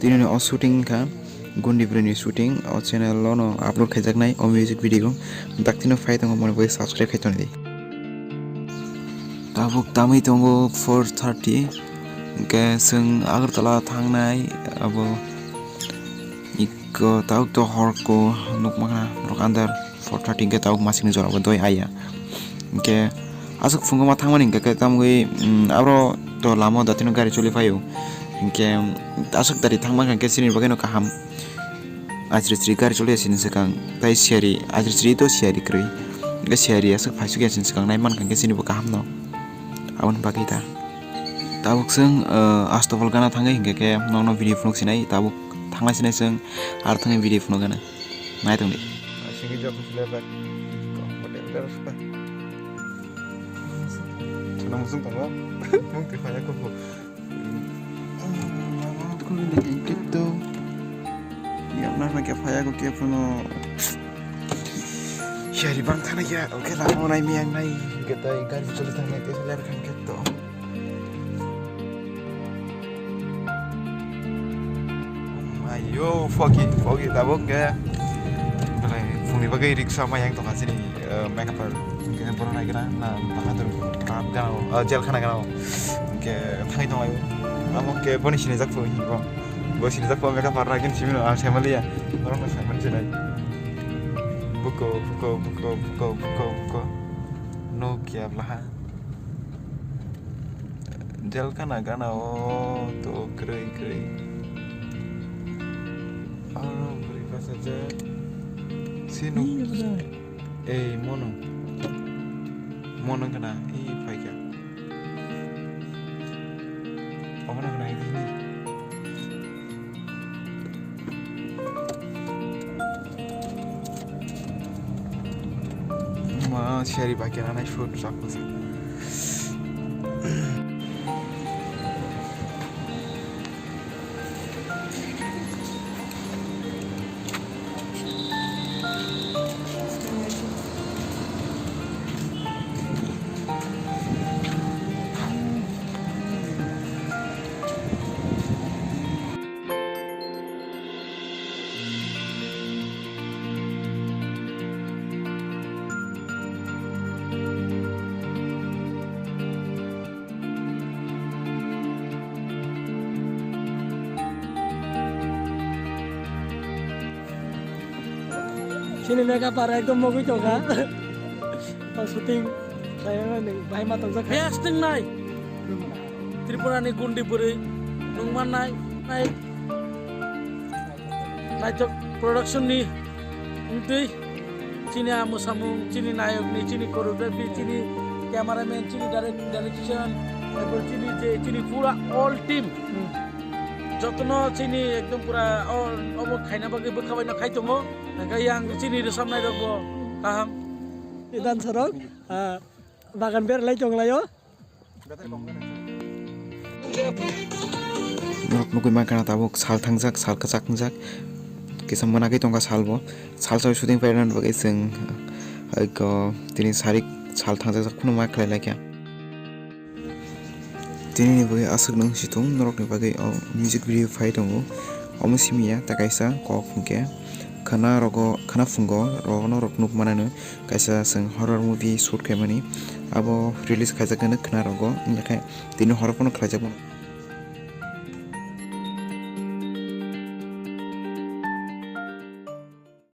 tini o shooting ka gundi bruni shooting o channel lo no upload khaijaknai o music video daktino fai tongo mone boi subscribe khaitoni tabuk tamai tongo 4:30 ke sing agartala thangnai abo ikko tabuk to hor ko nukmana rok andar 4:30 ke tabuk masing jora bo doi aya ke asuk fungoma thangmani ke tamgui abro to lamo datino gari choli phayo ke asuk dari thangma ke sini bageno kaham ajri sri gari choli asin sekang tai siari ajri sri to siari krui ke siari asuk phaisu ke asin sekang nai man ke sini bo kaham no abon bagita tabuk sing astopol gana thangai hingke ke nongno video phone sinai tabuk thangna sinai sing ar thangai video phone gana nai tongni singi job lebar hotel terus pa sudah musim tongo mungkin banyak kok kulo lagi gitu ya benar lagi faya ko ke puno syari bang tanah ya oke lah mau naik miang naik kita ikan sulit naik ke selar kan gitu ayo fogi tabok ya boleh fungni bagai riksa mayang to kasini mereka per kita pernah naik na bahadur ram ganau jel khana ganau ke thai to ayo amo ke boni sini jak foi bo bo sini jak po mereka par lagi sini al family ya orang masih mencintai buko no kia belahan jel khana ganau to krei berikan saja sinu mono kena faika mana kena ini ma share bagian anak shoot sakit sini mereka para itu mau coba pas syuting saya nih bahaya matang sak casting naik Tripura nih gundi beri nungman naik production nih nanti sini amu samung sini naik nih sini koreografi sini cameraman sini direction sini pura all team jotno sini ekdom pura obo khaina bagi bekawai na khai tongo yang sini di samnai rogo kaham dan sorok bagan ber lai jong layo nok nukui makana tabuk sal thangjak sal kachak thangjak kisam manaki tongka salbo sal saw shooting pairan bagai sing ko tini sarik sal thangjak kuno mak khlai laikya tini bagai asuk nang situng norok ni bagai music video fai tongo omusimia takaisa ko phungke khana fungo rono rok nuk manano kaisa sing horror movie shoot khaimani abo release khajak khana rogo inyakai tini horror pono khlajak